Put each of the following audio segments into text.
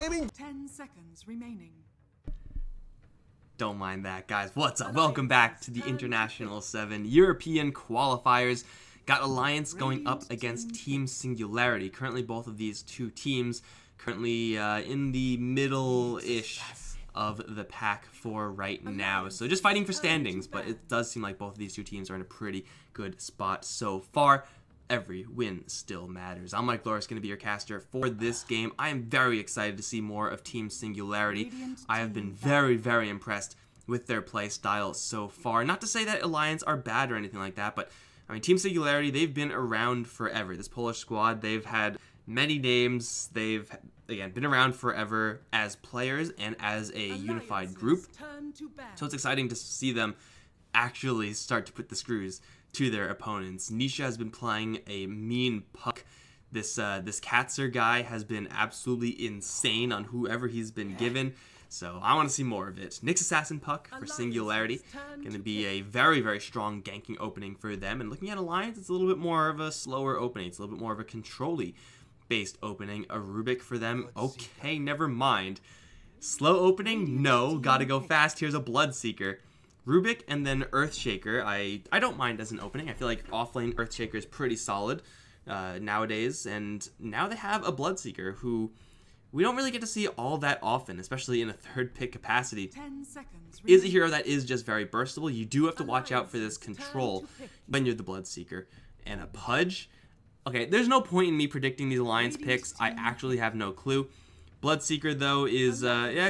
10 seconds remaining. Don't mind that, guys. What's up? Welcome back to the International 7 European Qualifiers. Got Alliance going up against Team Singularity. Currently, both of these two teams currently in the middle-ish of the pack for right now. So just fighting for standings, but it does seem like both of these two teams are in a pretty good spot so far. Every win still matters. I'm Mike Loris, going to be your caster for this game. I am very excited to see more of Team Singularity. I have been very, very impressed with their play style so far. Not to say that Alliance are bad or anything like that, but I mean, Team Singularity, they've been around forever. This Polish squad, they've had many names. They've, again, been around forever as players and as a unified group. So it's exciting to see them actually start to put the screws to their opponents. Nisha has been playing a mean puck. This Katzer guy has been absolutely insane on whoever he's been given. So I want to see more of it. Nyx Assassin puck for Singularity. Going to be a very, very strong ganking opening for them. And looking at Alliance, it's a little bit more of a slower opening. It's a little bit more of a control-y based opening. A Rubik for them. Okay, never mind. Slow opening? No. Gotta go fast. Here's a Bloodseeker. Rubik and then Earthshaker, I don't mind as an opening. I feel like offlane Earthshaker is pretty solid nowadays. And now they have a Bloodseeker who we don't really get to see all that often, especially in a third pick capacity. 10 seconds is a hero that is just very burstable. You do have to watch out for this control when you're the Bloodseeker. And a Pudge? Okay, there's no point in me predicting these Alliance picks. I actually have no clue. Bloodseeker, though, is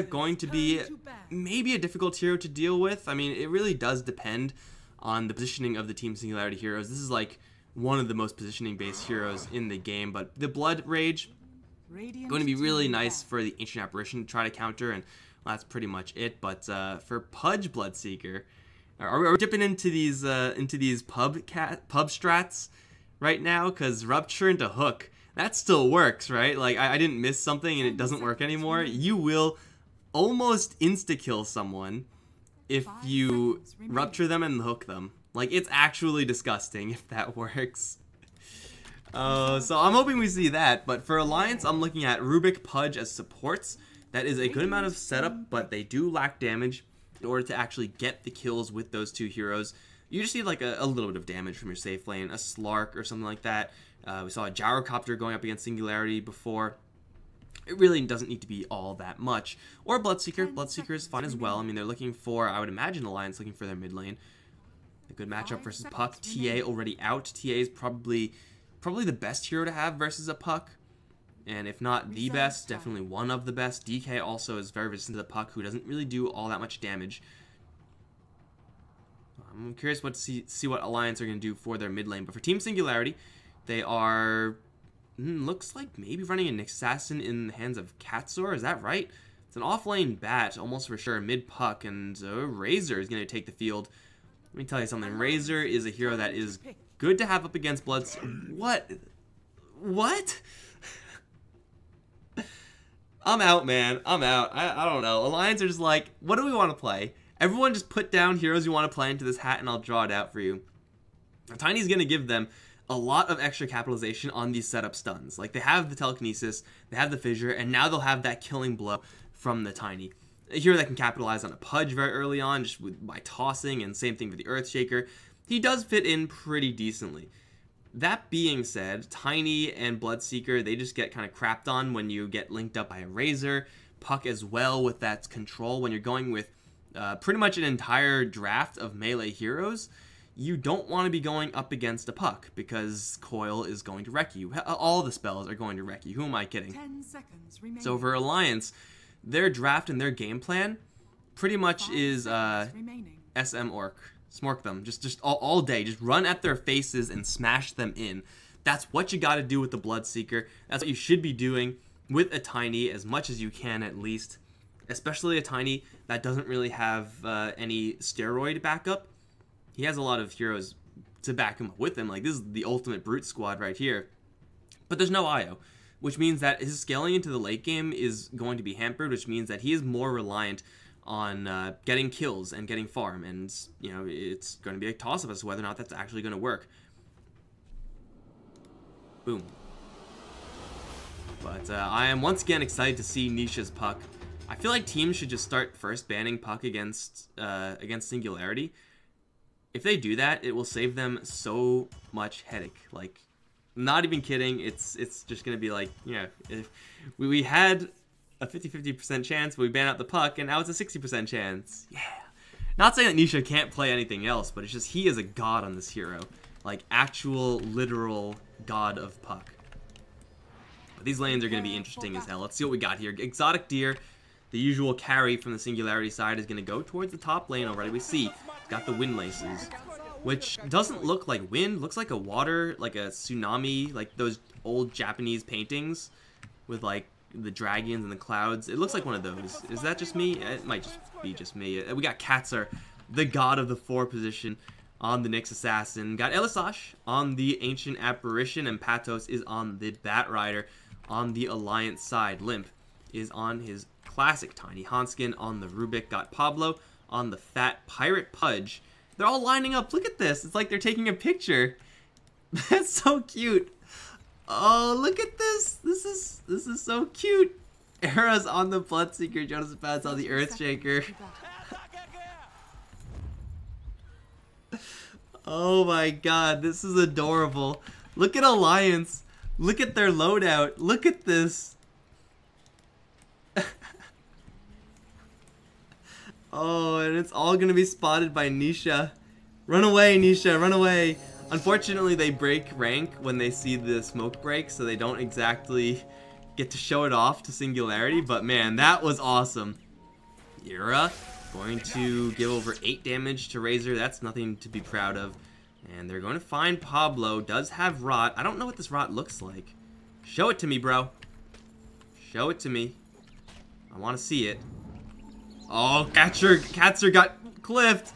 going to be maybe a difficult hero to deal with. I mean, it really does depend on the positioning of the Team Singularity heroes. This is like one of the most positioning-based heroes in the game. But the Blood Rage, going to be really nice for the Ancient Apparition to try to counter, and well, that's pretty much it. But for Pudge Bloodseeker, are we dipping into these pub strats right now? Because Rupture into Hook, that still works, right? Like, I didn't miss something and it doesn't work anymore. You will almost insta-kill someone if you rupture them and hook them. Like, it's actually disgusting if that works. So I'm hoping we see that. But for Alliance, I'm looking at Rubik, Pudge as supports. That is a good amount of setup, but they do lack damage. In order to actually get the kills with those two heroes, you just need like a little bit of damage from your safe lane, a Slark or something like that. We saw a Gyrocopter going up against Singularity before. It really doesn't need to be all that much. Or Bloodseeker. Bloodseeker is fine as well. I mean, they're looking for, I would imagine, Alliance looking for their mid lane. A good matchup versus Puck. TA already out. TA is probably the best hero to have versus a Puck. And if not the best, definitely one of the best. DK also is very resistant to the Puck, who doesn't really do all that much damage. I'm curious to see what Alliance are going to do for their mid lane. But for Team Singularity, they are, looks like maybe running a Nyx Assassin in the hands of Katzor. Is that right? It's an offlane bat, almost for sure, mid-puck, and Razor is going to take the field. Let me tell you something. Razor is a hero that is good to have up against Bloods. What? What? I'm out, man. I'm out. I don't know. Alliance are just like, what do we want to play? Everyone just put down heroes you want to play into this hat, and I'll draw it out for you. Tiny's going to give them a lot of extra capitalization on these setup stuns. Like, they have the Telekinesis, they have the Fissure, and now they'll have that killing blow from the Tiny. A hero that can capitalize on a Pudge very early on, just by tossing, and same thing for the Earthshaker. He does fit in pretty decently. That being said, Tiny and Bloodseeker, they just get kind of crapped on when you get linked up by a Razor. Puck as well with that control. When you're going with pretty much an entire draft of melee heroes, you don't want to be going up against a Puck, because Coil is going to wreck you. All the spells are going to wreck you. Who am I kidding? 10 seconds remaining. So for Alliance, their draft and their game plan pretty much is SM Orc. Smork them. Just all day. Just run at their faces and smash them in. That's what you got to do with the Bloodseeker. That's what you should be doing with a Tiny, as much as you can at least. Especially a Tiny that doesn't really have any steroid backup. He has a lot of heroes to back him up with him. Like, this is the ultimate brute squad right here. But there's no IO, which means that his scaling into the late game is going to be hampered, which means that he is more reliant on getting kills and getting farm. And, you know, it's going to be a toss-up as to whether or not that's actually going to work. Boom. But I am once again excited to see Nisha's Puck. I feel like teams should just start first banning Puck against Singularity. If they do that, it will save them so much headache. Like, not even kidding. It's just gonna be like, you know, if we had a 50-50% chance, but we ban out the Puck, and now it's a 60% chance. Yeah. Not saying that Nisha can't play anything else, but it's just he is a god on this hero. Like, actual, literal god of Puck. But these lanes are going to be interesting as hell. Let's see what we got here. Exotic Deer, the usual carry from the Singularity side, is going to go towards the top lane already. We see, got the wind laces, which doesn't look like wind. Looks like a water, like a tsunami, like those old Japanese paintings with, like, the dragons and the clouds. It looks like one of those. Is that just me? It might just be just me. We got Katzer, the god of the 4 position, on the Nyx Assassin. Got Elisash on the Ancient Apparition, and Patos is on the Bat Rider on the Alliance side. Limp is on his classic Tiny Hanskin on the Rubik. Got Pablo on the Fat Pirate Pudge. They're all lining up. Look at this. It's like they're taking a picture. That's so cute. Oh, look at this. This is so cute. Era's on the Bloodseeker. Jonas Pad's on the Earthshaker. Oh my god, this is adorable. Look at Alliance. Look at their loadout. Look at this. Oh, and it's all gonna be spotted by Nisha. Run away, Nisha, run away. Unfortunately, they break rank when they see the smoke break, so they don't exactly get to show it off to Singularity, but man, that was awesome. Era going to give over 8 damage to Razor. That's nothing to be proud of. And they're going to find Pablo. Does have Rot. I don't know what this Rot looks like. Show it to me, bro. Show it to me. I want to see it. Oh, Katzer got clipped.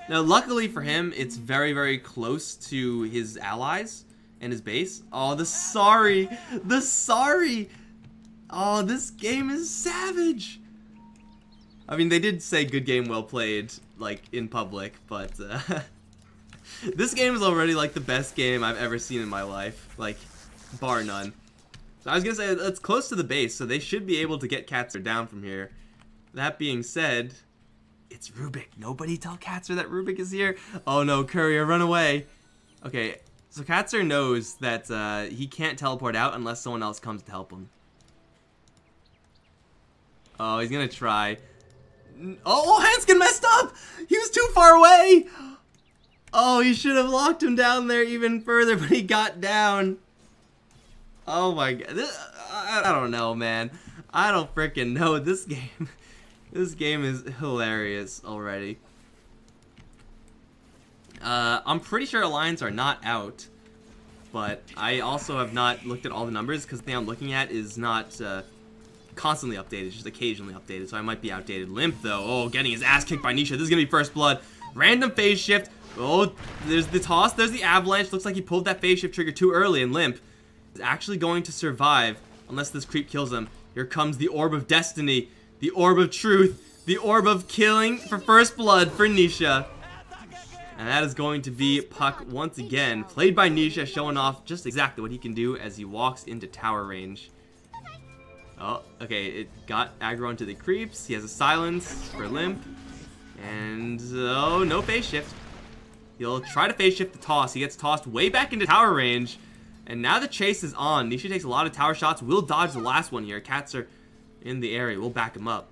Now, luckily for him, it's very, very close to his allies and his base. Oh, the sorry. The sorry. Oh, this game is savage. I mean, they did say good game, well played, like, in public, but this game is already, like, the best game I've ever seen in my life, like, bar none. So I was gonna say, it's close to the base, so they should be able to get Katzer down from here. That being said, it's Rubik. Nobody tell Katzer that Rubik is here. Oh no, Courier, run away. Okay, so Katzer knows that he can't teleport out unless someone else comes to help him. Oh, he's gonna try. Oh, Hanskin messed up! He was too far away! Oh, he should have locked him down there even further, but he got down. Oh my god. I don't know, man. I don't freaking know. This game is hilarious already. I'm pretty sure Alliance are not out, but I also have not looked at all the numbers because the thing I'm looking at is not constantly updated, it's just occasionally updated, so I might be outdated. Limp, though, oh, getting his ass kicked by Nisha. This is gonna be first blood. Random phase shift. Oh, there's the toss, there's the avalanche. Looks like he pulled that phase shift trigger too early, and Limp is actually going to survive unless this creep kills him. Here comes the Orb of Destiny, the Orb of Truth, the Orb of Killing for first blood for Nisha. And that is going to be Puck once again, played by Nisha, showing off just exactly what he can do as he walks into tower range. Oh, okay, it got aggro into the creeps. He has a silence for Limp. And, oh, no phase shift. He'll try to phase shift the toss. He gets tossed way back into tower range. And now the chase is on. Nisha takes a lot of tower shots. We'll dodge the last one here. Katzer in the area. We'll back him up.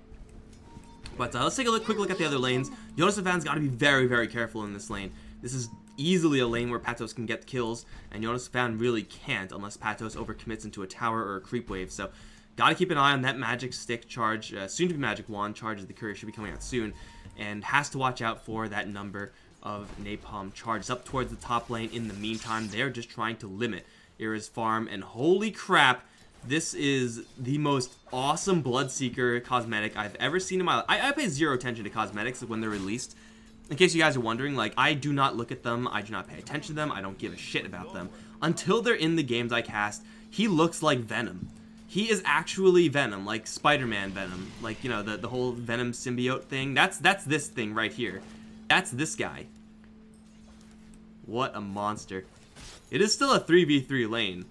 But let's take a quick look at the other lanes. Jonas Van's got to be very, very careful in this lane. This is easily a lane where Patos can get kills. And Jonas Van really can't unless Patos overcommits into a tower or a creep wave. So, gotta keep an eye on that magic stick charge, soon to be magic wand charge, as the courier should be coming out soon, and has to watch out for that number of napalm charges up towards the top lane. In the meantime, they're just trying to limit Era's farm, and holy crap, this is the most awesome Bloodseeker cosmetic I've ever seen in my life. I pay zero attention to cosmetics when they're released. In case you guys are wondering, like, I do not look at them, I do not pay attention to them, I don't give a shit about them. Until they're in the games I cast, he looks like Venom. He is actually Venom, like Spider-Man Venom. Like, you know, the whole Venom symbiote thing. That's this thing right here. That's this guy. What a monster. It is still a 3v3 lane.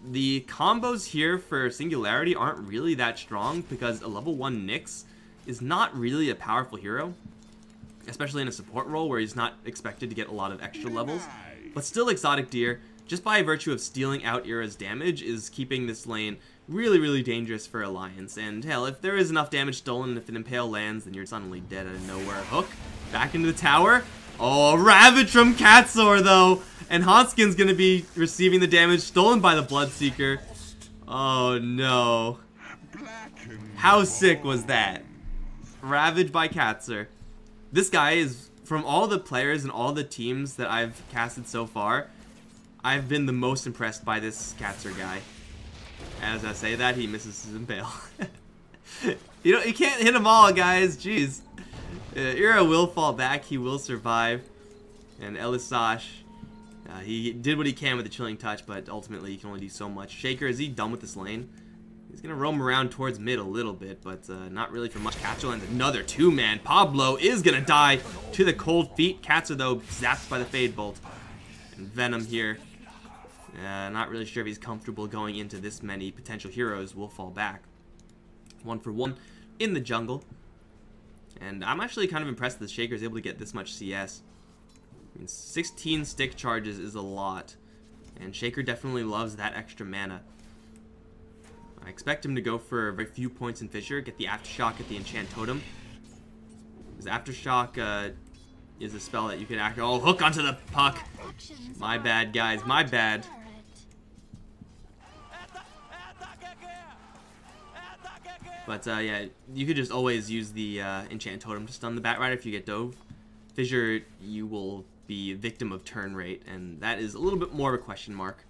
The combos here for Singularity aren't really that strong because a level 1 Nyx is not really a powerful hero, especially in a support role where he's not expected to get a lot of extra levels. But still, Exotic Deer, just by virtue of stealing out Era's damage, is keeping this lane really dangerous for Alliance. And hell, if there is enough damage stolen, if an Impale lands, then you're suddenly dead out of nowhere. Hook, back into the tower. Oh, Ravage from Katsor, though. And Hanskin's gonna be receiving the damage stolen by the Bloodseeker. Oh, no. How sick was that? Ravage by Katsor. This guy is, from all the players and all the teams that I've casted so far, I've been the most impressed by this Katsor guy. As I say that, he misses his Impale. You know, you can't hit them all, guys. Jeez. Era will fall back. He will survive. And Elisash, he did what he can with the Chilling Touch, but ultimately he can only do so much. Shaker, is he done with this lane? He's going to roam around towards mid a little bit, but not really for much. Katsor lands another 2-man. Pablo is going to die to the cold feet. Katsor, though, zapped by the Fade Bolt. And Venom here. Not really sure if he's comfortable going into this many potential heroes. Will fall back. 1 for 1 in the jungle. And I'm actually kind of impressed that Shaker is able to get this much CS. I mean, 16 stick charges is a lot. And Shaker definitely loves that extra mana. I expect him to go for a very few points in Fissure, get the Aftershock at the Enchant Totem. Because Aftershock is a spell that you can act. Oh, hook onto the puck. My bad, guys. My bad. But yeah, you could just always use the Enchant Totem to stun the Batrider if you get dove. Fissure, you will be victim of turn rate, and that is a little bit more of a question mark.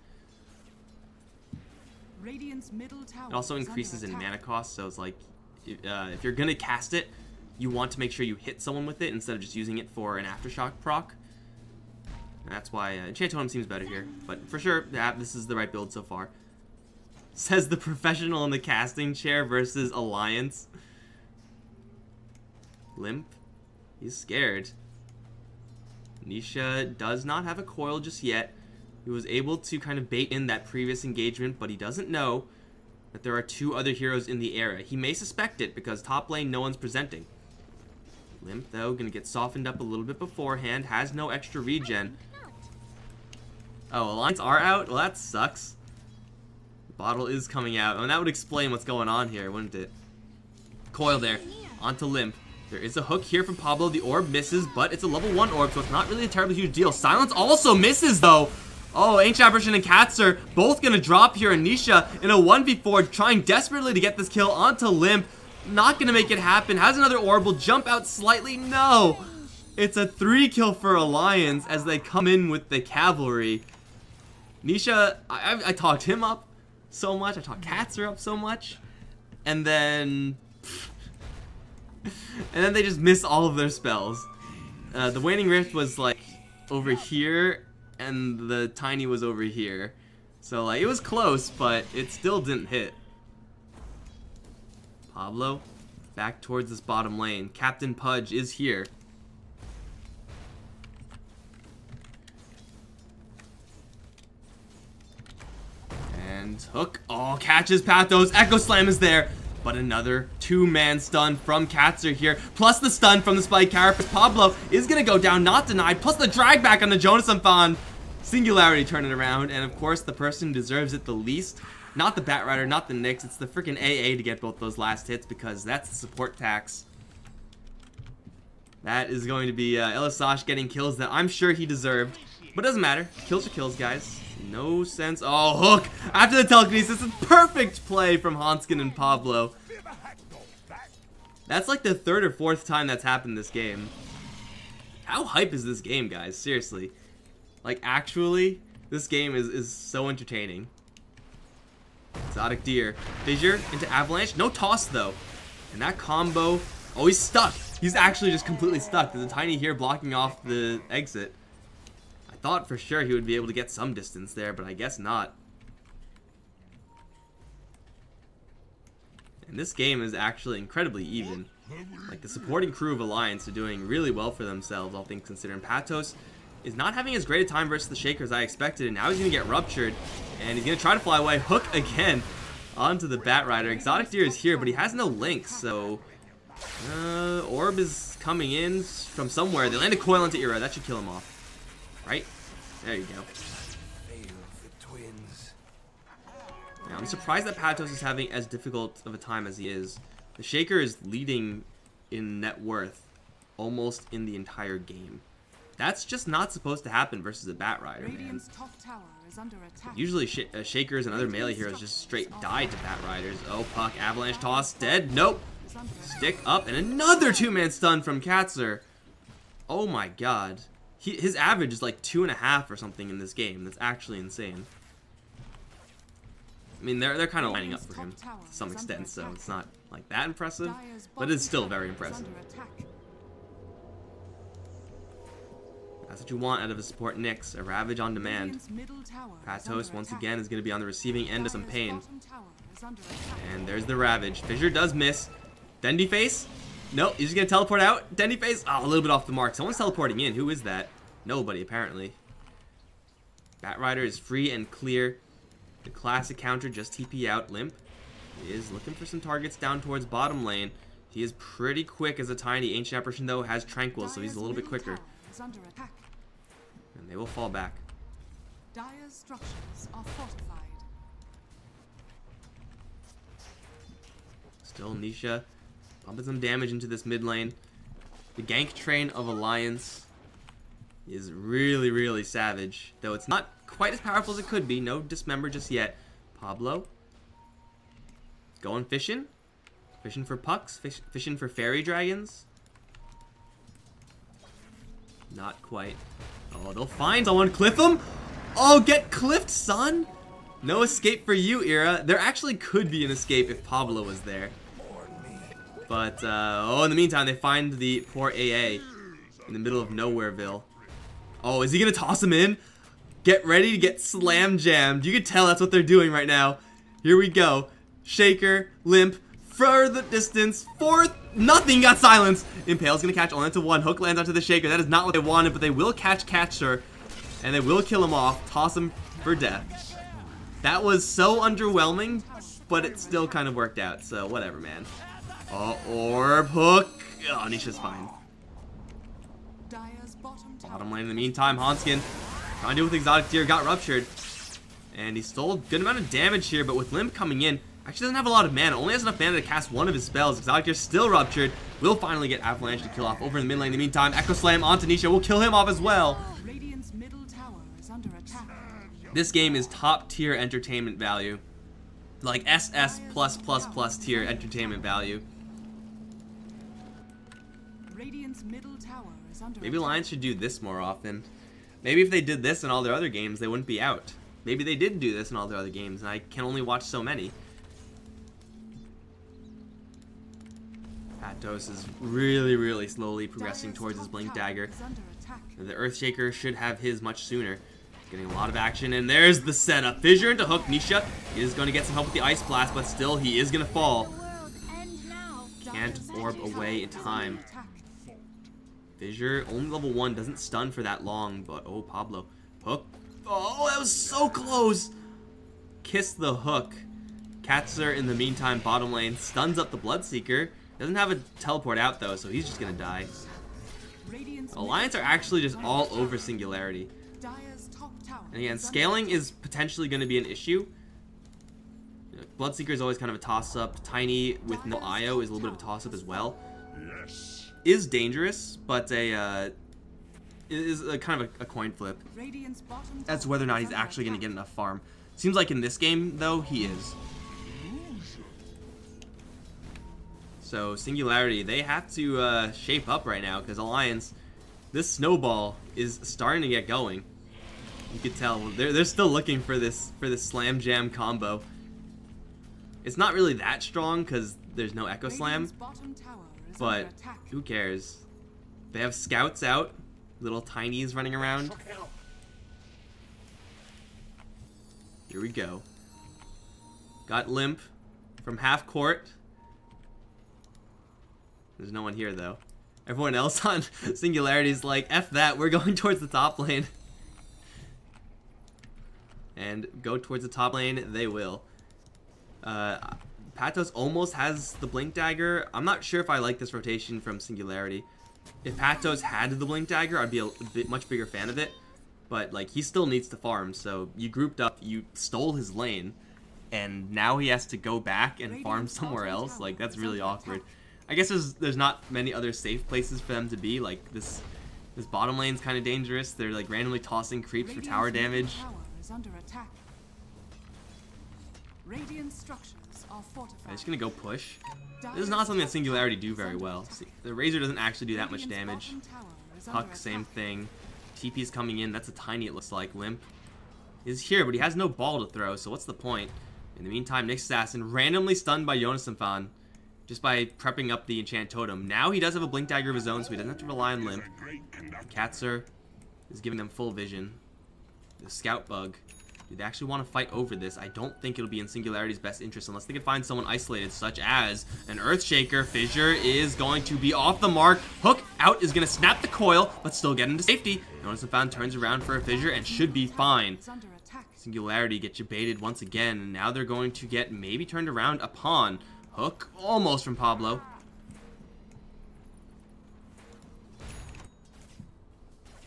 Radiant's middle tower It also increases in mana cost, so it's like if you're gonna cast it, you want to make sure you hit someone with it instead of just using it for an Aftershock proc. And that's why Enchant Totem seems better here. But for sure, yeah, this is the right build so far. Says the professional in the casting chair versus Alliance. Limp. He's scared. Nisha does not have a coil just yet. He was able to kind of bait in that previous engagement, but he doesn't know that there are 2 other heroes in the area. He may suspect it because top lane no one's presenting. Limp, though, gonna get softened up a little bit beforehand. Has no extra regen. Oh, Alliance are out? Well, that sucks. Bottle is coming out. And that would explain what's going on here, wouldn't it? Coil there. Onto Limp. There is a hook here from Pablo. The orb misses, but it's a level 1 orb, so it's not really a terribly huge deal. Silence also misses, though. Oh, Ancient Apparition and Katsor both gonna drop here. And Nisha in a 1v4, trying desperately to get this kill onto Limp. Not gonna make it happen. Has another orb, will jump out slightly. No! It's a 3 kill for Alliance as they come in with the cavalry. Nisha, I talked him up so much. I talked Katsor up so much. And then they just miss all of their spells. The Waning Rift was like over here, and the Tiny was over here. So like it was close, but it still didn't hit. Pablo back towards this bottom lane. Captain Pudge is here. And hook. Oh, catches Pathos. Echo Slam is there. But another 2-man stun from Katsor here. Plus the stun from the Spike Carapace. Pablo is going to go down, not denied. Plus the drag back on the Jonas Amphan. Singularity turning around. And of course, the person who deserves it the least. Not the Batrider, not the Nyx. It's the freaking AA to get both those last hits because that's the support tax. That is going to be Elisash getting kills that I'm sure he deserved. But it doesn't matter. Kills are kills, guys. No sense. Oh, hook! After the telekinesis, it's a perfect play from Hanskin and Pablo. That's like the 3rd or 4th time that's happened this game. How hype is this game, guys? Seriously. Like, actually, this game is so entertaining. Exotic Deer. Fissure into Avalanche. No toss, though. And that combo... Oh, he's stuck. He's actually just completely stuck. There's a Tiny here blocking off the exit. Thought for sure he would be able to get some distance there, but I guess not. And this game is actually incredibly even. Like, the supporting crew of Alliance are doing really well for themselves, all things considering. Pathos is not having as great a time versus the Shaker as I expected, and now he's going to get ruptured, and he's going to try to fly away. Hook again onto the Bat Rider. Exotic Deer is here, but he has no link, so Orb is coming in from somewhere. They land a coil into Ira. That should kill him off. Right? There you go. Now, I'm surprised that Patos is having as difficult of a time as he is. The Shaker is leading in net worth almost in the entire game. That's just not supposed to happen versus a Bat Rider, man. Usually Shakers and other melee heroes just straight die to Bat Riders. Oh, Puck, Avalanche Toss, dead. Nope. Stick up, and another 2-man stun from Katzer. Oh my god. His average is like 2.5 or something in this game. That's actually insane. I mean, they're kind of lining up for him to some extent, so it's not like that impressive, but it's still very impressive. That's what you want out of a support Nyx, a Ravage on demand. Patos, once again, is going to be on the receiving end of some pain. And there's the Ravage. Fissure does miss. Dendy Face? Nope, he's just going to teleport out. Dendy Face? Oh, a little bit off the mark. Someone's teleporting in. Who is that? Nobody, apparently. Bat Rider is free and clear. The classic counter, just TP out. Limp is looking for some targets down towards bottom lane. He is pretty quick as a tiny. Ancient Apparition, though, has Tranquil, so he's a little bit quicker. And they will fall back. Dire's structures are fortified. Still Nisha pumping some damage into this mid lane. The gank train of Alliance is really, really savage. Though it's not quite as powerful as it could be. No Dismember just yet. Pablo going fishing. Fishing for pucks. Fishing for fairy dragons. Not quite. Oh, they'll find someone. Cliff him. Oh, get cliffed, son. No escape for you, Ira. There actually could be an escape if Pablo was there. But, oh, in the meantime, they find the poor AA in the middle of Nowhereville. Oh, is he going to toss him in? Get ready to get slam jammed. You can tell that's what they're doing right now. Here we go. Shaker, Limp, further distance, fourth, nothing, got silenced. Impale's gonna catch only to one. Hook lands onto the Shaker. That is not what they wanted, but they will catch Catcher, and they will kill him off, toss him for death. That was so underwhelming, but it still kind of worked out, so whatever, man. Oh, Orb, Hook. Oh, Nisha's fine. Bottom lane in the meantime, Hanskin trying to deal with Exotic Deer, got ruptured. And he stole a good amount of damage here, but with Limp coming in, actually doesn't have a lot of mana. Only has enough mana to cast one of his spells. Exotic Deer still ruptured. Will finally get Avalanche to kill off over in the mid lane. In the meantime, Echo Slam onto Nisha will kill him off as well. This game is top tier entertainment value. Like SS+++ tier entertainment value. Maybe Lions should do this more often. Maybe if they did this in all their other games, they wouldn't be out. Maybe they did do this in all their other games, and I can only watch so many. Patos is really, really slowly progressing towards his Blink Dagger. The Earthshaker should have his much sooner. Getting a lot of action, and there's the setup. Fissure into Hook. Nisha is going to get some help with the Ice Blast, but still, he is going to fall. Can't orb away in time. Fissure, only level 1, doesn't stun for that long, but oh, Pablo. Hook. Oh, that was so close. Kiss the Hook. Katzer, in the meantime, bottom lane, stuns up the Bloodseeker. Doesn't have a teleport out, though, so he's just going to die. Alliance are actually just all over Singularity. And again, scaling is potentially going to be an issue. Bloodseeker is always kind of a toss-up. Tiny with no IO is a little bit of a toss-up as well. Is dangerous, but is a kind of a coin flip. That's whether or not he's actually going to get enough farm. Seems like in this game, though, he is. So, Singularity, they have to shape up right now, because Alliance, this snowball is starting to get going. You could tell they're still looking for this slam jam combo. It's not really that strong because there's no Echo Slam, but who cares? They have scouts out, little tinies running around. Here we go. Got Limp from half court. There's no one here though. Everyone else on Singularity is like, F that, we're going towards the top lane. And go towards the top lane, they will. Patos almost has the Blink Dagger. I'm not sure if I like this rotation from Singularity. If Patos had the Blink Dagger, I'd be a much bigger fan of it. But, like, he still needs to farm, so you grouped up, you stole his lane, and now he has to go back and farm somewhere else. Like, that's really awkward. I guess there's not many other safe places for them to be. Like, this bottom lane's kind of dangerous. They're, like, randomly tossing creeps for tower damage. I'm just gonna go push. This is not something that Singularity do very well. See, the Razor doesn't actually do that much damage. Puck, same thing. TP's coming in. That's a tiny, it looks like. Limp is here, but he has no ball to throw, so what's the point? In the meantime, Nyx Assassin randomly stunned by Yonasan just by prepping up the Enchant Totem. Now he does have a Blink Dagger of his own, so he doesn't have to rely on Limp. Katzer is giving them full vision. The Scout Bug. Do they actually want to fight over this? I don't think it'll be in Singularity's best interest unless they can find someone isolated, such as an Earthshaker. Fissure is going to be off the mark. Hook out is going to snap the coil, but still get into safety. Yonasan turns around for a Fissure and should be fine. Singularity gets you baited once again, and now they're going to get maybe turned around upon. Hook almost from Pablo.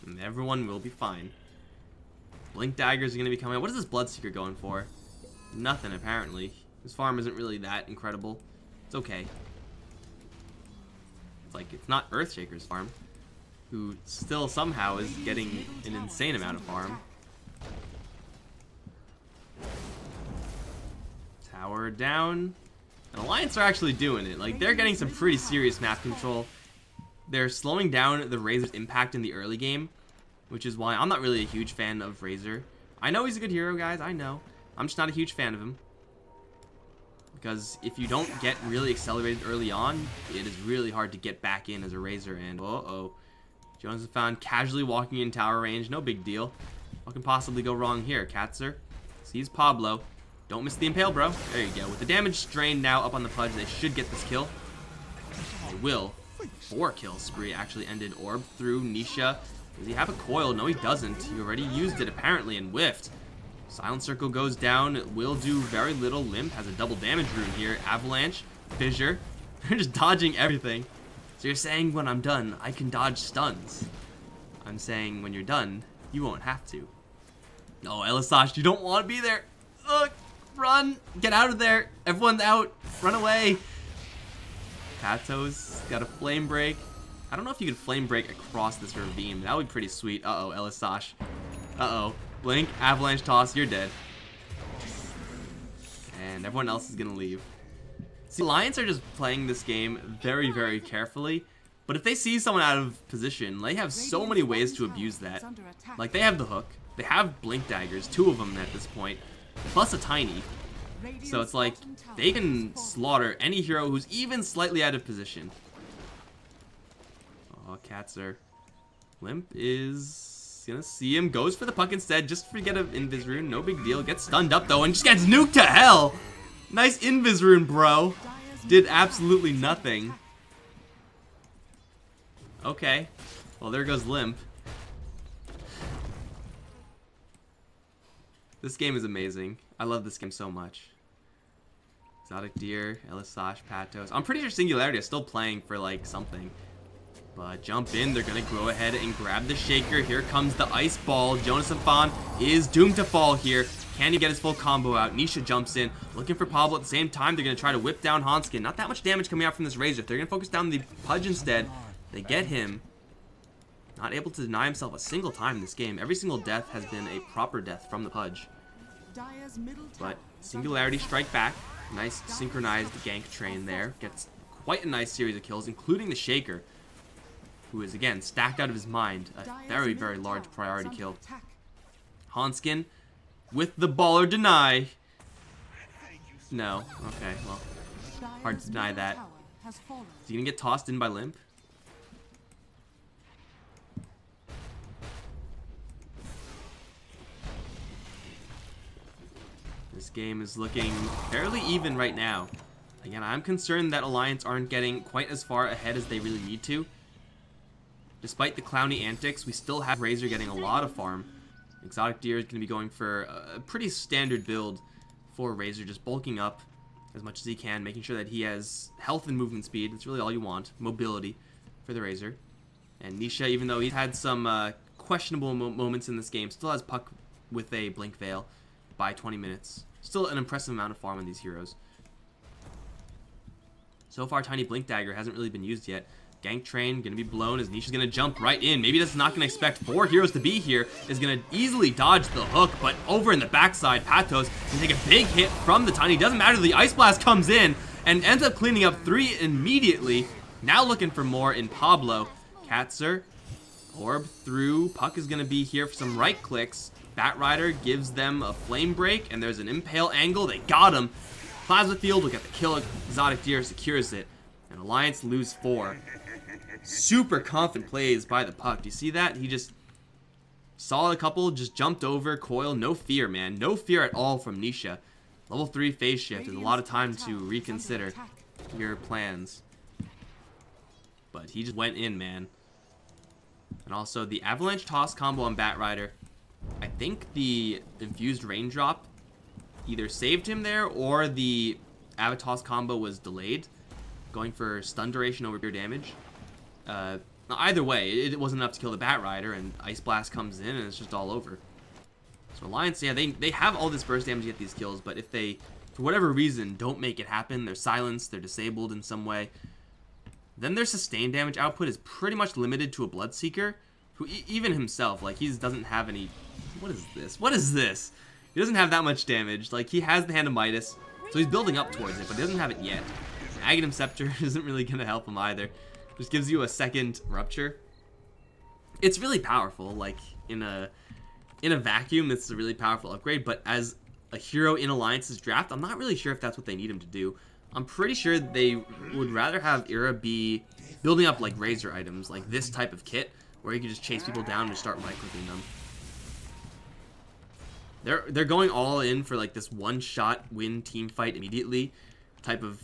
And everyone will be fine. Blink Daggers are going to be coming out. What is this Bloodseeker going for? Nothing, apparently. His farm isn't really that incredible. It's okay. It's like, it's not Earthshaker's farm, who still somehow is getting an insane amount of farm. Tower down. And Alliance are actually doing it. Like, they're getting some pretty serious map control. They're slowing down the Razor's impact in the early game, which is why I'm not really a huge fan of Razor. I know he's a good hero, guys. I know. I'm just not a huge fan of him. Because if you don't get really accelerated early on, it is really hard to get back in as a Razor. And uh-oh. Yonasan casually walking in tower range. No big deal. What can possibly go wrong here? Katzer sees Pablo. Don't miss the Impale, bro. There you go. With the damage drained now up on the Pudge, they should get this kill. They will. 4-kill spree actually ended. Orb through Nisha. Does he have a coil? No, he doesn't. He already used it, apparently, and whiffed. Silent Circle goes down. It will do very little. Limp has a double damage rune here. Avalanche. Fissure. They're just dodging everything. So you're saying when I'm done, I can dodge stuns. I'm saying when you're done, you won't have to. No, Elisash, you don't want to be there. Ugh, run. Get out of there. Everyone's out. Run away. Patos got a flame break. I don't know if you could flame break across this ravine. That would be pretty sweet. Uh-oh, Elisash. Uh-oh. Blink, avalanche toss, you're dead. And everyone else is gonna leave. See, Alliance are just playing this game very, very carefully. But if they see someone out of position, they have so many ways to abuse that. Like, they have the hook. They have Blink Daggers, 2 of them at this point. Plus a Tiny. So it's like, they can slaughter any hero who's even slightly out of position. Oh, Katzer. Limp is gonna see him. Goes for the puck instead. Just forget an Invis rune. No big deal. Gets stunned up though and just gets nuked to hell. Nice Invis rune, bro. Did absolutely nothing. Okay. Well, there goes Limp. This game is amazing. I love this game so much. Exotic Deer, Elisash, Patos. I'm pretty sure Singularity is still playing for like something. But jump in, they're going to go ahead and grab the Shaker. Here comes the Ice Ball. Yonasan is doomed to fall here. Can he get his full combo out? Nisha jumps in, looking for Pablo at the same time. They're going to try to whip down Hanskin. Not that much damage coming out from this Razor. They're going to focus down the Pudge instead. They get him. Not able to deny himself a single time in this game. Every single death has been a proper death from the Pudge. But Singularity strike back. Nice synchronized gank train there. Gets quite a nice series of kills, including the Shaker, who is, again, stacked out of his mind. A very, very large priority kill. Hanskin with the baller deny. No. Okay, well, hard to deny that. Is he going to get tossed in by Limp? This game is looking fairly even right now. Again, I'm concerned that Alliance aren't getting quite as far ahead as they really need to. Despite the clowny antics, we still have Razor getting a lot of farm. Exotic Deer is going to be going for a pretty standard build for Razor, just bulking up as much as he can, making sure that he has health and movement speed. That's really all you want. Mobility for the Razor. And Nisha, even though he's had some questionable moments in this game, still has Puck with a Blink Veil by 20 minutes. Still an impressive amount of farm on these heroes. So far, Tiny Blink Dagger hasn't really been used yet. Gank Train going to be blown as Nisha's going to jump right in. Maybe that's not going to expect 4 heroes to be here. Is going to easily dodge the hook, but over in the backside, Patos can take a big hit from the Tiny. Doesn't matter, the Ice Blast comes in and ends up cleaning up 3 immediately. Now looking for more in Pablo. Katzer, orb through. Puck is going to be here for some right clicks. Batrider gives them a flame break, and there's an impale angle. They got him. Plasma Field will get the kill. Exotic Deer secures it. And Alliance lose 4. Super confident plays by the Puck. Do you see that? He just saw a couple, just jumped over, coil. No fear, man. No fear at all from Nisha. Level 3 phase shift is a lot of time to reconsider your plans. But he just went in, man. And also the Avalanche Toss combo on Batrider. I think the Infused Raindrop either saved him there or the Avatoss combo was delayed, going for stun duration over pure damage. Either way, it wasn't enough to kill the Batrider, and Ice Blast comes in and it's just all over. So Alliance, yeah, they have all this burst damage to get these kills, but if they, for whatever reason, don't make it happen, they're silenced, they're disabled in some way, then their sustained damage output is pretty much limited to a Bloodseeker, who even himself, like, he doesn't have any... What is this? What is this? He doesn't have that much damage. Like, he has the Hand of Midas, so he's building up towards it, but he doesn't have it yet. Aghanim Scepter isn't really going to help him either. Just gives you a second Rupture. It's really powerful. Like, in a vacuum, it's a really powerful upgrade, but as a hero in Alliance's draft, I'm not really sure if that's what they need him to do. I'm pretty sure they would rather have Ira be building up, like, Razor items, like this type of kit, where you can just chase people down and start right-clicking them. They're going all in for, like, this one-shot win team fight immediately type of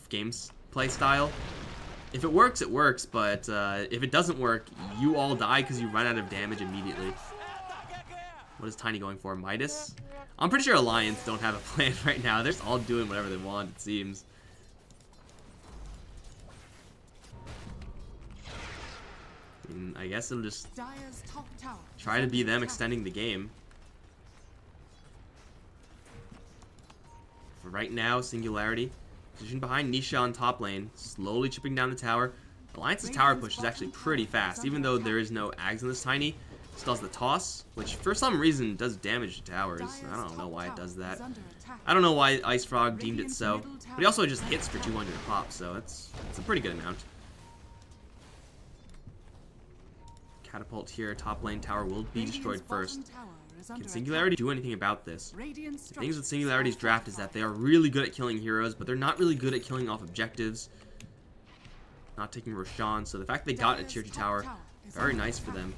play style. If it works, it works, but if it doesn't work, you all die because you run out of damage immediately. What is Tiny going for? Midas? I'm pretty sure Alliance don't have a plan right now. They're just all doing whatever they want, it seems. I guess it'll just try to be them extending the game. For right now, Singularity positioned behind Nisha on top lane, slowly chipping down the tower. Alliance's tower push is actually pretty fast, even though there is no Ags in this Tiny. Still has the toss, which for some reason does damage to towers. I don't know why it does that. I don't know why Ice Frog deemed it so, but he also just hits for 200 a pop, so it's a pretty good amount. Catapult here, top lane tower will be destroyed first. Can Singularity do anything about this? The things with Singularity's draft is that they are really good at killing heroes, but they're not really good at killing off objectives. Not taking Roshan, so the fact they got a tier 2 tower, very nice for them.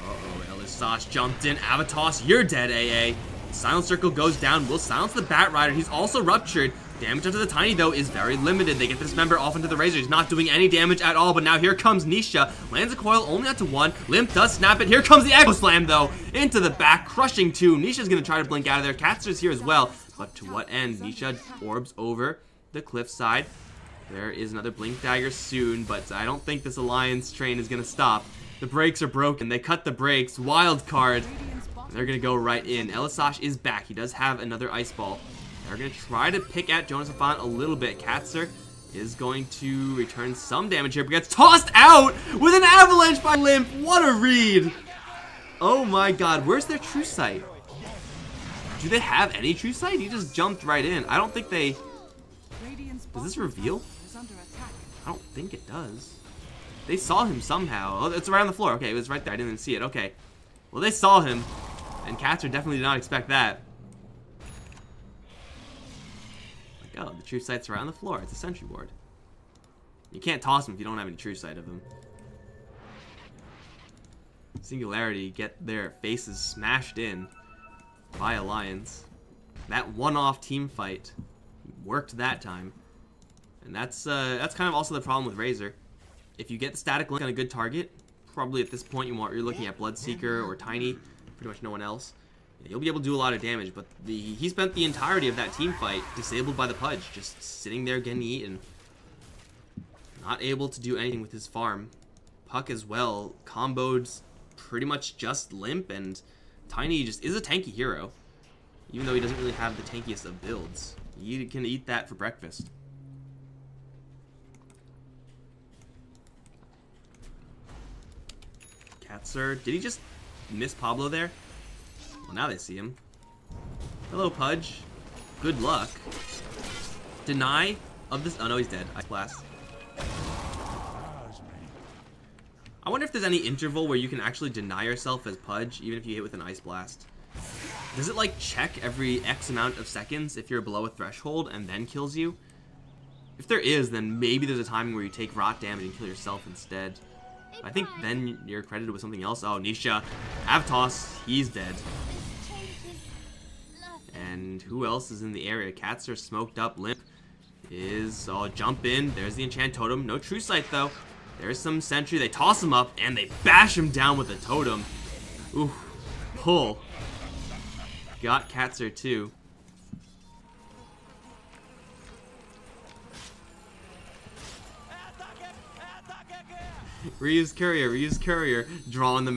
Uh-oh, Elisage jumped in. Avatoss, you're dead, AA. Silent Circle goes down, will silence the Batrider. He's also ruptured. Damage onto the Tiny, though, is very limited. They get this member off into the Razor. He's not doing any damage at all, but now here comes Nisha. Lands a coil only onto 1. Limp does snap it. Here comes the Echo Slam, though, into the back, crushing 2. Nisha's going to try to blink out of there. Caster's here as well, but to what end? Nisha orbs over the cliffside. There is another Blink Dagger soon, but I don't think this Alliance train is going to stop. The brakes are broken. They cut the brakes. Wild card. They're going to go right in. Elisage is back. He does have another Ice Ball. They're going to try to pick at Jonas Font a little bit. Katzer is going to return some damage here, but gets tossed out with an avalanche by Limp. What a read. Oh my god. Where's their true sight? Do they have any true sight? He just jumped right in. I don't think they... Does this reveal? I don't think it does. They saw him somehow. Oh, it's around the floor. Okay, it was right there. I didn't even see it. Okay. Well, they saw him. And Katzer definitely did not expect that. Like, oh, the true sight's around the floor. It's a sentry board. You can't toss him if you don't have any true sight of him. Singularity get their faces smashed in by Alliance. That one-off team fight worked that time. And that's kind of also the problem with Razor. If you get the static link on a good target, probably at this point you're looking at Bloodseeker or Tiny, pretty much no one else. You'll be able to do a lot of damage, but he spent the entirety of that team fight disabled by the Pudge, just sitting there getting eaten. Not able to do anything with his farm. Puck as well, comboed pretty much just Limp, and Tiny just is a tanky hero. Even though he doesn't really have the tankiest of builds. You can eat that for breakfast. Katzer, did he just miss Pablo there? Well, now they see him. Hello, Pudge. Good luck. Deny of this. Oh no, he's dead. Ice Blast. I wonder if there's any interval where you can actually deny yourself as Pudge, even if you hit with an Ice Blast. Does it like check every X amount of seconds if you're below a threshold and then kills you? If there is, then maybe there's a timing where you take rot damage and kill yourself instead. I think then you're credited with something else. Oh, Nisha. Avtos, he's dead. And who else is in the area? Cats are smoked up. Limp is... Oh, jump in. There's the enchant totem. No true sight, though. There's some sentry. They toss him up, and they bash him down with a totem. Ooh. Pull. Got Katzer, too. Reuse courier, draw on the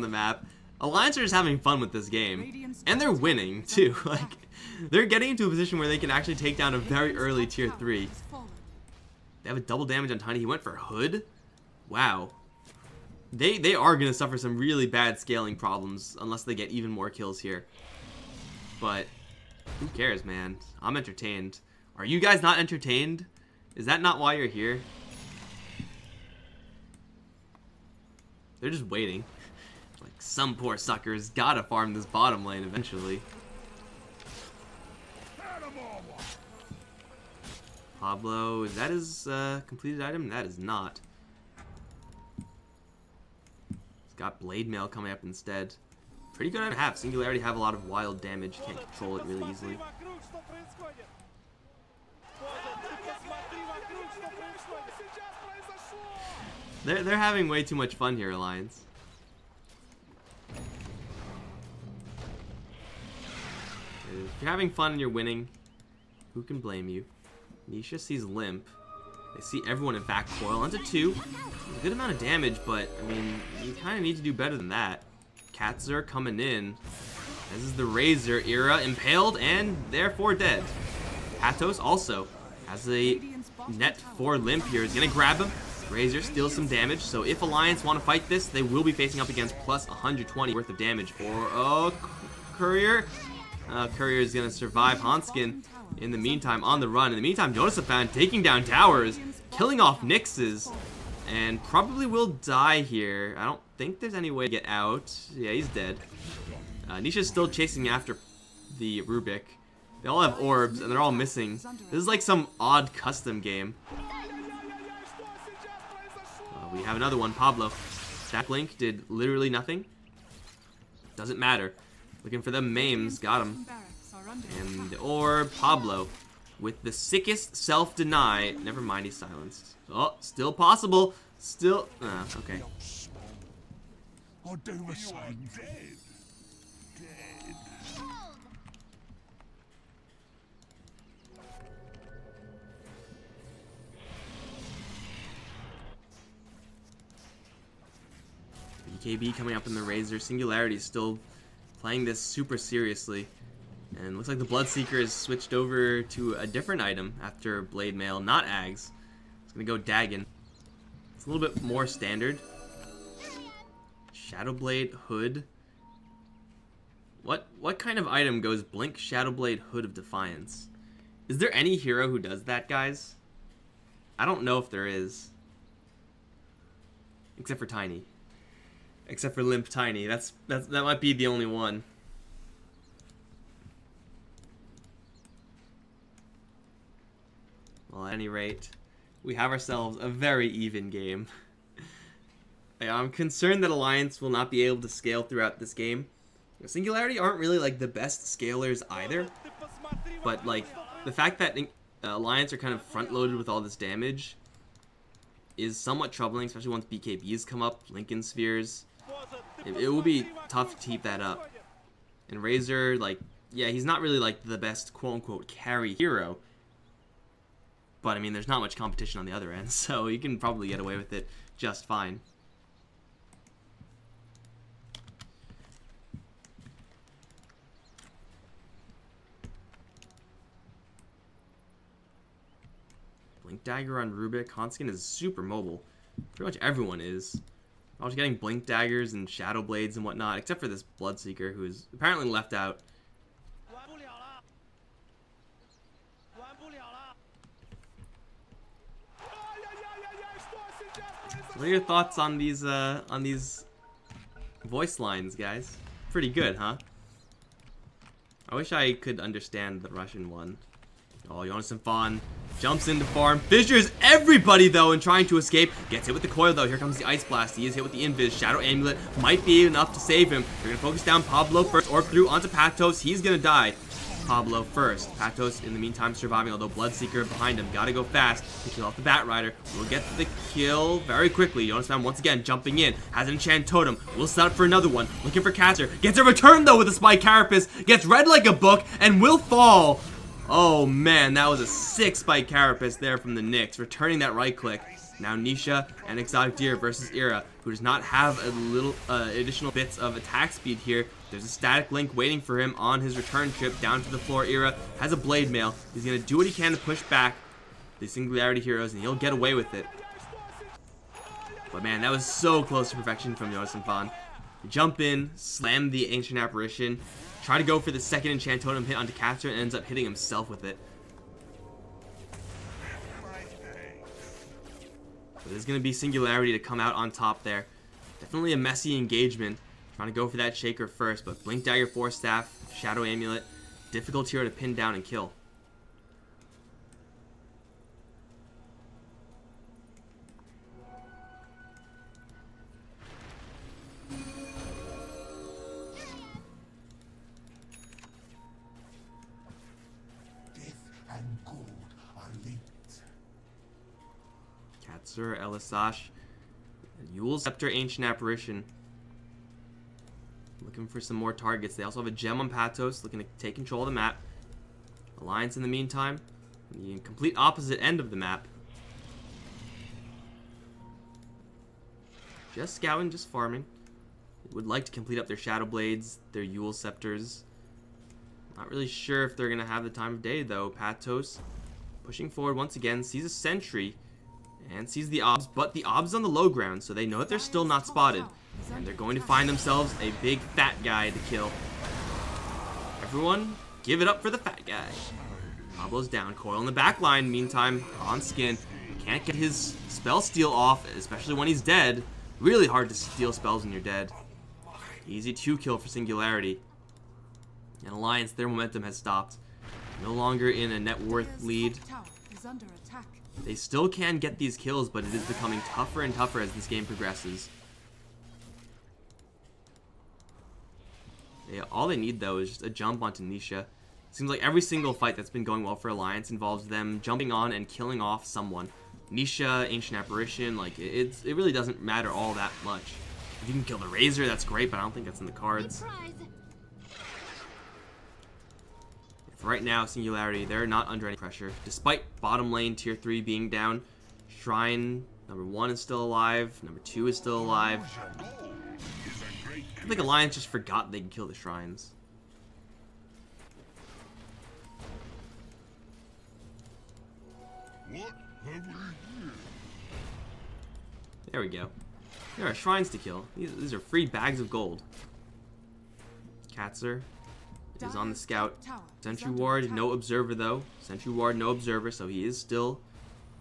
map. Alliance are just having fun with this game. And they're winning, too. Like, they're getting into a position where they can actually take down a very early tier 3. They have a double damage on Tiny. He went for Hood? Wow. They are going to suffer some really bad scaling problems unless they get even more kills here. But, who cares, man? I'm entertained. Are you guys not entertained? Is that not why you're here? They're just waiting. Like, some poor suckers gotta farm this bottom lane eventually. Pablo, is that his completed item? That is not. He's got Blade Mail coming up instead. Pretty good at half. Singularity have a lot of wild damage. Can't control it really easily. They're having way too much fun here, Alliance. If you're having fun and you're winning, who can blame you? Nisha sees Limp. They see everyone in fact coil onto 2. A good amount of damage, but I mean, you kind of need to do better than that. Katzer coming in. This is the Razor era, impaled and therefore dead. Patos also has a net for Limp here. He's gonna grab him. Razor steals some damage, so if Alliance want to fight this, they will be facing up against plus 120 worth of damage for Courier. Courier is going to survive Hanskin in the meantime on the run. In the meantime, Josephine taking down towers, killing off Nixes, and probably will die here. I don't think there's any way to get out. Yeah, he's dead. Nisha's still chasing after the Rubik. They all have orbs, and they're all missing. This is like some odd custom game. We have another one, Pablo. Stack Link did literally nothing. Doesn't matter. Looking for them Maims, got him. And the orb, Pablo. With the sickest self-deny. Never mind, he's silenced. Oh, still possible. Still, okay. BKB coming up in the Razor. Singularity is still playing this super seriously. And looks like the Bloodseeker has switched over to a different item after Blade Mail, not Ags. It's going to go Dagon. It's a little bit more standard. Shadowblade Hood. What kind of item goes Blink Shadowblade Hood of Defiance? Is there any hero who does that, guys? I don't know if there is. Except for Tiny. Except for Limp Tiny. That might be the only one. Well, at any rate, we have ourselves a very even game. I'm concerned that Alliance will not be able to scale throughout this game. Singularity aren't really like the best scalers either. But like the fact that Alliance are kind of front-loaded with all this damage is somewhat troubling, especially once BKBs come up, Lincoln Spheres. It will be tough to keep that up. And Razor, like, yeah, he's not really like the best quote-unquote carry hero. But, I mean, there's not much competition on the other end, so you can probably get away with it just fine. Blink Dagger on Rubik. Conskin is super mobile. Pretty much everyone is. I was getting Blink Daggers and Shadow Blades and whatnot, except for this Bloodseeker, who is apparently left out. What are your thoughts on these voice lines, guys? Pretty good, huh? I wish I could understand the Russian one. Oh, Jonathan Fon jumps into farm, fissures everybody though in trying to escape. Gets hit with the coil though. Here comes the Ice Blast. He is hit with the Invis. Shadow Amulet might be enough to save him. They're gonna focus down Pablo first. Orb through onto Patos. He's gonna die. Pablo first. Patos in the meantime surviving, although Bloodseeker behind him. Gotta go fast to kill off the Batrider. Will get the kill very quickly. Jonas Fan once again jumping in. Has an enchant totem. Will set up for another one. Looking for Catcher. Gets a return though with a Spike Carapace. Gets read like a book and will fall. Oh man, that was a sick Spike Carapace there from the Nyx. Returning that right click. Now Nisha and Exotic Deer versus Ira, who does not have a little additional bits of attack speed here. There's a static link waiting for him on his return trip down to the floor. Ira has a blade mail. He's going to do what he can to push back the Singularity heroes, and he'll get away with it. But man, that was so close to perfection from Jonas and Fan. Jump in, slam the Ancient Apparition, try to go for the second Enchant Totem hit onto Catcher, and ends up hitting himself with it. But there's going to be Singularity to come out on top there. Definitely a messy engagement. Trying to go for that Shaker first, but Blink Dagger, Force Staff, Shadow Amulet, difficult here to pin down and kill. Katsur, Elisash, Yule Scepter, Ancient Apparition. Looking for some more targets. They also have a gem on Patos, looking to take control of the map. Alliance in the meantime, the complete opposite end of the map. Just scouting, just farming. Would like to complete up their Shadow Blades, their Yule Scepters. Not really sure if they're going to have the time of day though. Patos pushing forward once again, sees a sentry and sees the obs, but the obs on the low ground, so they know that they're still not spotted. And they're going to find themselves a big fat guy to kill. Everyone, give it up for the fat guy. Pablo's down. Coil in the back line. Meantime, on skin. Can't get his spell steal off, especially when he's dead. Really hard to steal spells when you're dead. Easy 2-kill for Singularity. And Alliance, their momentum has stopped. No longer in a net worth lead. They still can get these kills, but it is becoming tougher and tougher as this game progresses. All they need though is just a jump onto Nisha. Seems like every single fight that's been going well for Alliance involves them jumping on and killing off someone. Nisha, Ancient Apparition, like it really doesn't matter all that much. If you can kill the Razor, that's great, but I don't think that's in the cards. For right now, Singularity, they're not under any pressure. Despite bottom lane tier 3 being down, Shrine number 1 is still alive, number 2 is still alive. I think Alliance just forgot they can kill the shrines. There we go. There are shrines to kill. These are free bags of gold. Katsur is on the scout. Sentry Ward, no observer though. Sentry Ward, no observer, so he is still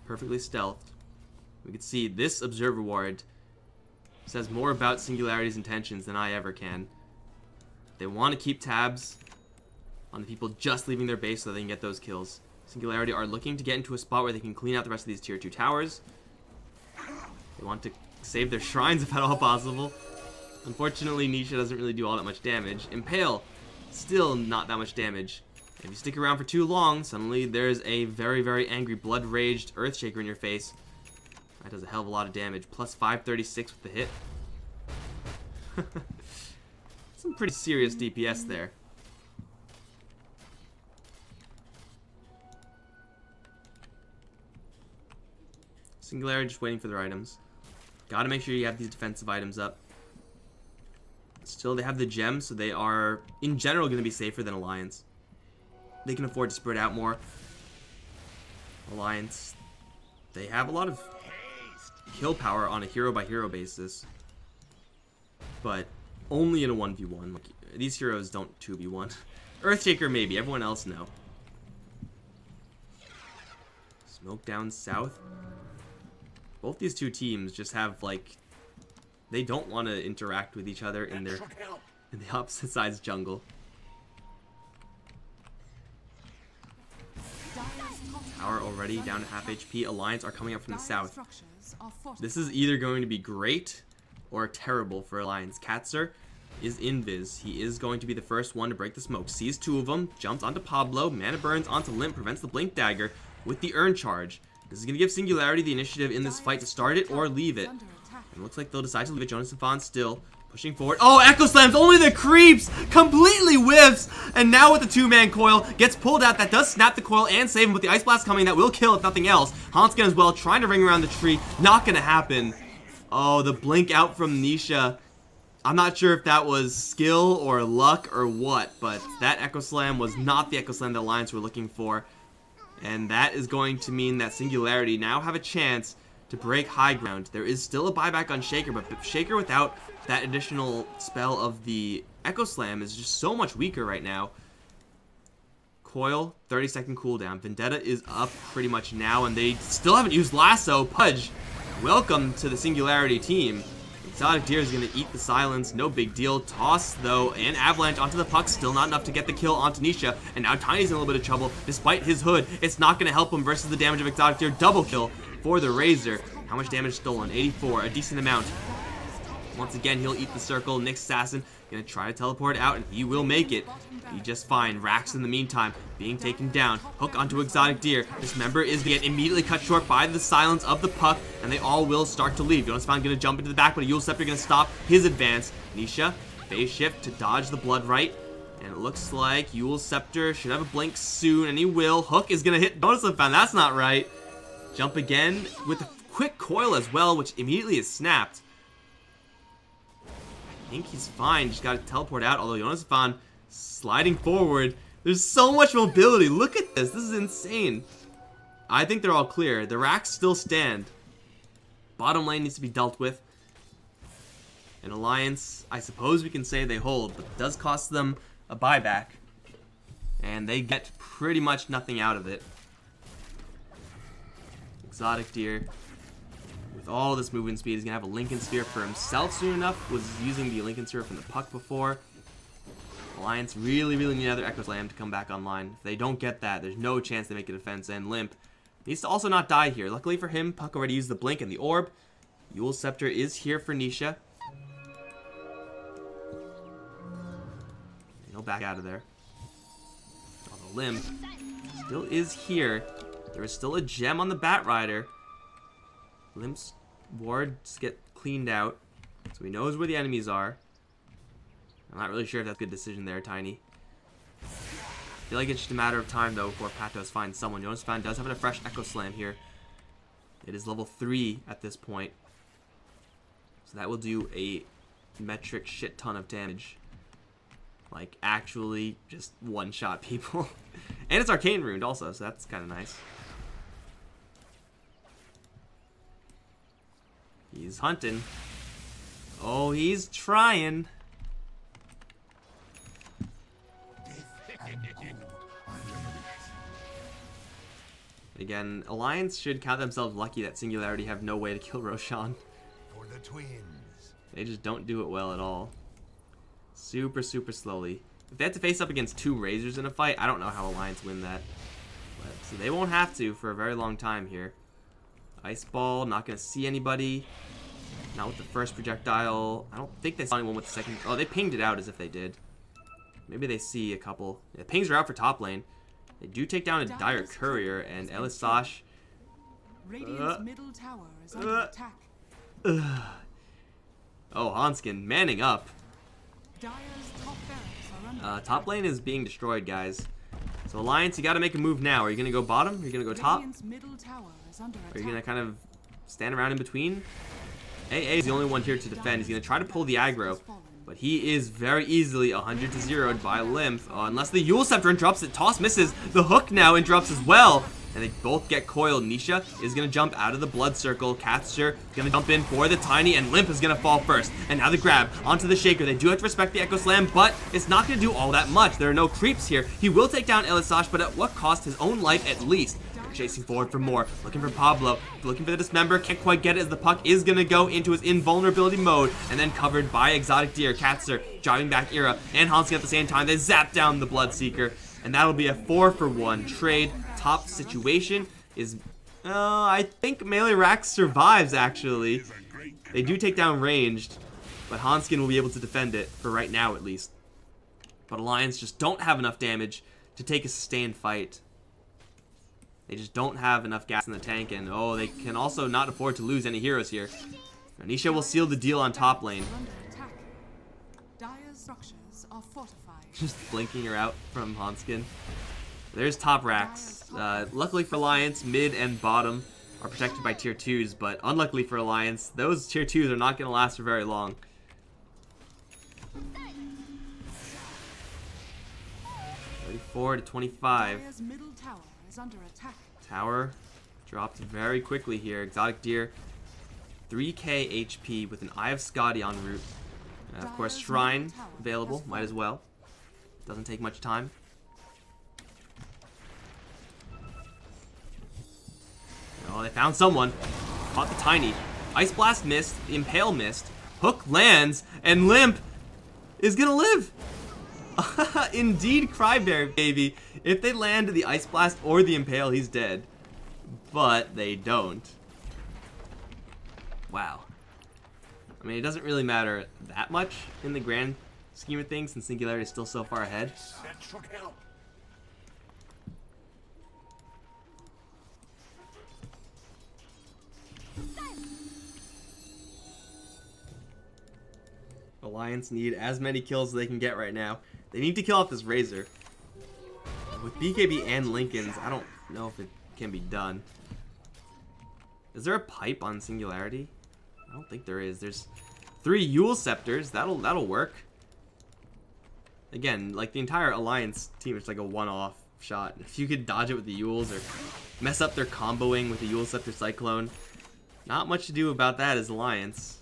perfectly stealthed. We can see this observer ward says more about Singularity's intentions than I ever can. They want to keep tabs on the people just leaving their base so they can get those kills. Singularity are looking to get into a spot where they can clean out the rest of these tier 2 towers. They want to save their shrines if at all possible. Unfortunately, Nisha doesn't really do all that much damage. Impale, still not that much damage. If you stick around for too long, suddenly there's a very, very angry blood-raged Earthshaker in your face. That does a hell of a lot of damage. Plus 536 with the hit. Some pretty serious DPS there. Singularity just waiting for their items. Gotta make sure you have these defensive items up. Still, they have the gems, so they are, in general, going to be safer than Alliance. They can afford to spread out more. Alliance, they have a lot of kill power on a hero-by-hero basis. But only in a 1v1. Like, these heroes don't 2v1. Earthshaker, maybe. Everyone else, no. Smoke down south. Both these two teams just have, like, they don't want to interact with each other in the opposite side's jungle. Tower already down to half HP. Alliance are coming up from the south. This is either going to be great or terrible for Alliance. Katzer is invis. He is going to be the first one to break the smoke. Sees two of them, jumps onto Pablo, mana burns onto Limp, prevents the blink dagger with the urn charge. This is going to give Singularity the initiative in this fight to start it or leave it. It looks like they'll decide to leave it. Jonas and Fawn still pushing forward. Oh, Echo Slams, only the creeps, completely whiffs. And now with the two-man coil, gets pulled out. That does snap the coil and save him with the Ice Blast coming. That will kill if nothing else. Hanskin as well, trying to ring around the tree. Not going to happen. Oh, the blink out from Nisha. I'm not sure if that was skill or luck or what, but that Echo Slam was not the Echo Slam the Alliance were looking for. And that is going to mean that Singularity now have a chance to break high ground. There is still a buyback on Shaker, but Shaker without that additional spell of the Echo Slam is just so much weaker right now. Coil, 30-second cooldown. Vendetta is up pretty much now, and they still haven't used Lasso. Pudge, welcome to the Singularity team. Exotic Deer is going to eat the silence, no big deal. Toss, though, and Avalanche onto the puck, still not enough to get the kill onto Nisha. And now Tiny's in a little bit of trouble, despite his hood. It's not going to help him versus the damage of Exotic Deer. Double kill for the Razor. How much damage stolen? 84, a decent amount. Once again, he'll eat the circle. Nick's Assassin going to try to teleport out, and he will make it. Be just fine. Rax, in the meantime, being taken down. Hook onto Exotic Deer. This member is going to get immediately cut short by the silence of the puck, and they all will start to leave. Jonas Fawn going to jump into the back, but a Yule Scepter going to stop his advance. Nisha, phase shift to dodge the Blood Right, and it looks like Yule Scepter should have a blink soon, and he will. Hook is going to hit Jonas Fawn. That's not right. Jump again with a quick coil as well, which immediately is snapped. I think he's fine. Just got to teleport out, although Jonas Fawn sliding forward. There's so much mobility. Look at this. This is insane. I think they're all clear. The racks still stand. Bottom lane needs to be dealt with. An Alliance, I suppose we can say they hold, but it does cost them a buyback. And they get pretty much nothing out of it. Exotic Deer, with all this movement speed, he's going to have a Lincoln Sphere for himself soon enough. Was using the Lincoln Sphere from the puck before. Alliance really need another Echo Slam to come back online. If they don't get that, there's no chance they make a defense, and Limp needs to also not die here. Luckily for him, Puck already used the Blink and the Orb. Yule Scepter is here for Nisha. He'll back out of there. Although Limp still is here. There is still a gem on the Batrider. Limp's wards get cleaned out, so he knows where the enemies are. I'm not really sure if that's a good decision there, Tiny. I feel like it's just a matter of time, though, before Patos finds someone. Jonas Fawn does have a fresh Echo Slam here. It is level 3 at this point. So that will do a metric shit ton of damage. Like, actually just one-shot people. And it's Arcane Ruined also, so that's kind of nice. He's hunting. Oh, he's trying. Again, Alliance should count themselves lucky that Singularity have no way to kill Roshan. For the twins. They just don't do it well at all. Super slowly. If they have to face up against two Razors in a fight, I don't know how Alliance win that. But, so they won't have to for a very long time here. Ice Ball, not going to see anybody. Not with the first projectile. I don't think they saw anyone with the second. Oh, they pinged it out as if they did. Maybe they see a couple. Yeah, pings are out for top lane. They do take down a Dire Courier, and Elisash Radiant's middle tower is under attack. Oh, Hanskin manning up. Dire's top barracks are under Top lane is being destroyed, guys. So Alliance, you got to make a move now. Are you gonna go bottom? Are you gonna go top? Radiant's middle tower is under Are attack. you gonna kind of stand around in between? AA is the only one here to defend. He's gonna try to pull the aggro, but he is very easily 100 to 0'd by Lymph. Unless the Yule Scepter interrupts it. Toss misses. The hook now interrupts as well. And they both get coiled. Nisha is going to jump out of the blood circle. Catster is going to jump in for the Tiny, and Lymph is going to fall first. And now the grab onto the Shaker. They do have to respect the Echo Slam, but it's not going to do all that much. There are no creeps here. He will take down Elisash, but at what cost? His own life at least. They're chasing forward for more. Looking for Pablo. Looking for the Dismember. Can't quite get it as the puck is going to go into his invulnerability mode. And then covered by Exotic Deer. Catster driving back Ira and Hanskin at the same time. They zap down the Bloodseeker. And that'll be a 4-for-1 trade. Top situation is, I think Melee Rax survives, actually. They do take down ranged, but Hanskin will be able to defend it, for right now at least. But Alliance just don't have enough damage to take a sustained fight. They just don't have enough gas in the tank, and oh, they can also not afford to lose any heroes here. Anisha will seal the deal on top lane. Dire's structures are fortified. Just blinking her out from Hanskin. There's top racks. Luckily for Alliance, mid and bottom are protected by tier 2s, but unluckily for Alliance, those tier 2s are not going to last for very long. (34 to 25). Dire's middle tower is under attack. Tower dropped very quickly here. Exotic Deer, 3k HP with an Eye of Scotty en route. Of course, Shrine available, might as well. Doesn't take much time. Oh, they found someone. Caught the Tiny. Ice Blast missed. Impale missed. Hook lands. And Lymph is gonna live. Indeed, Crybear, baby. If they land the Ice Blast or the Impale, he's dead. But they don't. Wow. I mean, it doesn't really matter that much in the grand scheme of things, since Singularity is still so far ahead. Alliance need as many kills as they can get right now. They need to kill off this Razor. With BKB and Lincoln's, I don't know if it can be done. Is there a pipe on Singularity? I don't think there is. There's 3 Yule Scepters. That'll work. Again, like the entire Alliance team is like a one-off shot. If you could dodge it with the Yules or mess up their comboing with the Yule Scepter Cyclone, not much to do about that as Alliance.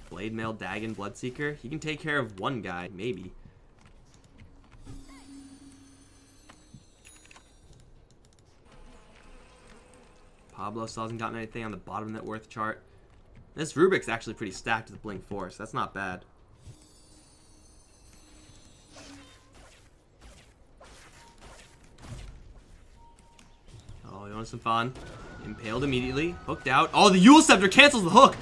Blade Mail, Dagon, Bloodseeker. He can take care of one guy, maybe. Pablo still hasn't gotten anything on the bottom net worth chart. This Rubik's actually pretty stacked with Blink Force. That's not bad. Oh, you want some fun? Impaled immediately. Hooked out. Oh, the Yule Scepter cancels the hook!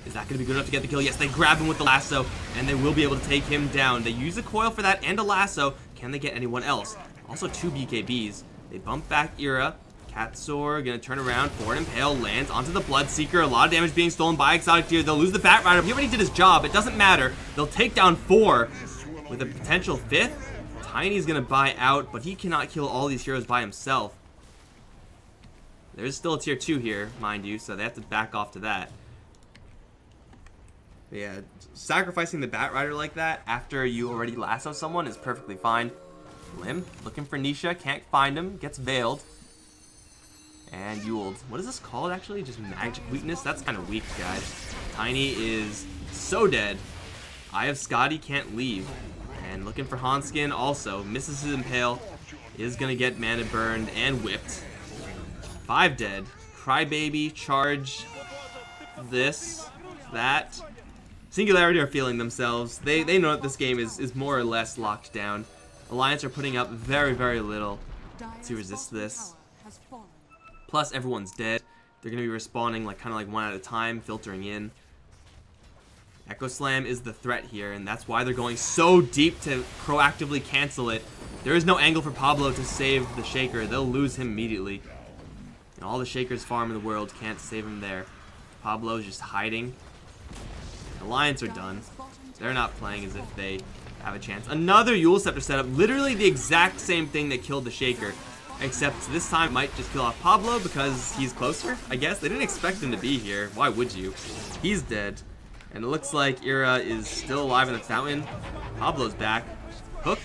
Is that going to be good enough to get the kill? Yes, they grab him with the lasso, and they will be able to take him down. They use a coil for that and a lasso. Can they get anyone else? Also 2 BKBs. They bump back Ira. Katsor going to turn around for an Impale. Lands onto the Bloodseeker. A lot of damage being stolen by Exotic Deer. They'll lose the Bat Rider. He already did his job. It doesn't matter. They'll take down 4 with a potential 5th. Tiny's going to buy out, but he cannot kill all these heroes by himself. There's still a tier 2 here, mind you, so they have to back off to that. Yeah, sacrificing the Bat Rider like that after you already lasso someone is perfectly fine. Lim, looking for Nisha, can't find him, gets veiled. And Yuled. What is this called, actually? Just magic weakness? That's kind of weak, guys. Tiny is so dead. Eye of Scotty can't leave. And looking for Hanskin also. Misses his Impale. Is going to get mana burned and whipped. 5 dead. Crybaby, charge. This. That. Singularity are feeling themselves. They know that this game is more or less locked down. Alliance are putting up very, very little to resist this. Plus, everyone's dead. They're going to be respawning like kind of like one at a time, filtering in. Echo Slam is the threat here, and that's why they're going so deep to proactively cancel it. There is no angle for Pablo to save the Shaker. They'll lose him immediately. And all the Shakers farm in the world can't save him there. Pablo's just hiding. The Lions are done. They're not playing as if they have a chance. Another Yule Scepter setup. Literally the exact same thing that killed the Shaker. Except this time it might just kill off Pablo because he's closer, I guess. They didn't expect him to be here. Why would you? He's dead. And it looks like Ira is still alive in the fountain. Pablo's back. Hook.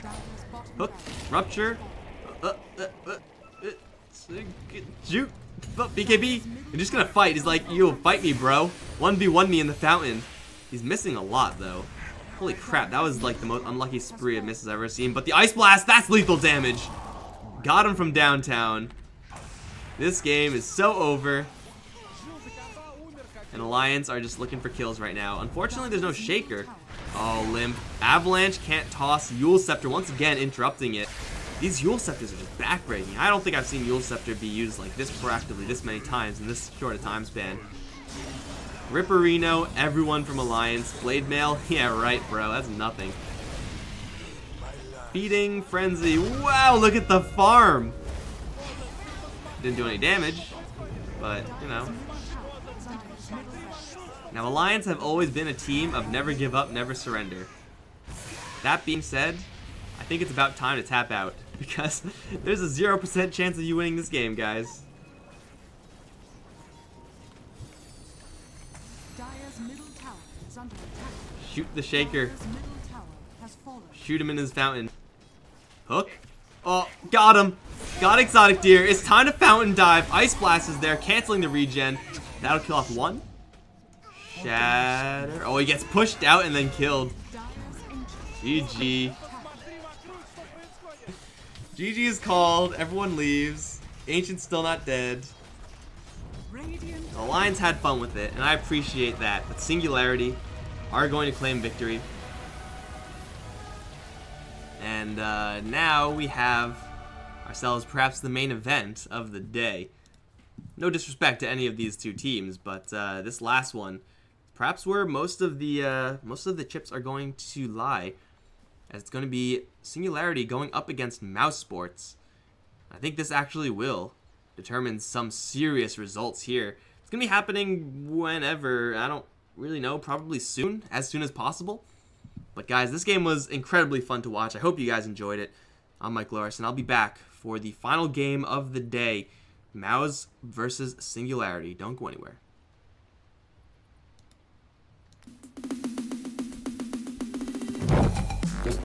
Hook. Rupture. Shoot. BKB. You're just gonna fight. He's like, yo, fight me, bro. 1v1 me in the fountain. He's missing a lot, though. Holy crap, that was like the most unlucky spree of misses I've ever seen. But the Ice Blast, that's lethal damage. Got him from downtown. This game is so over. And Alliance are just looking for kills right now. Unfortunately, there's no Shaker. Oh, Limp. Avalanche can't toss Yule Scepter. Once again, interrupting it. These Yule Scepters are just backbreaking. I don't think I've seen Yule Scepter be used like this proactively this many times in this short a time span. Ripperino, everyone from Alliance. Blade Mail, yeah, right, bro. That's nothing. Feeding Frenzy. Wow, look at the farm. Didn't do any damage, but, you know. Now, Alliance have always been a team of never give up, never surrender. That being said, I think it's about time to tap out, because there's a 0% chance of you winning this game, guys. Shoot the Shaker. Shoot him in his fountain. Hook. Oh, got him. Got Exotic Deer. It's time to fountain dive. Ice Blast is there, canceling the regen. That'll kill off one. Shatter. Oh, he gets pushed out and then killed. GG. GG is called. Everyone leaves. Ancient's still not dead. The Lions had fun with it, and I appreciate that. But Singularity are going to claim victory. And now we have ourselves perhaps the main event of the day. No disrespect to any of these two teams, but this last one, perhaps where most of the chips are going to lie, as it's going to be Singularity going up against Mouse Sports. I think this actually will determine some serious results here. It's going to be happening whenever, I don't really know, probably soon, as soon as possible. But guys, this game was incredibly fun to watch. I hope you guys enjoyed it. I'm Mike Loris, and I'll be back for the final game of the day, Mouse versus Singularity. Don't go anywhere.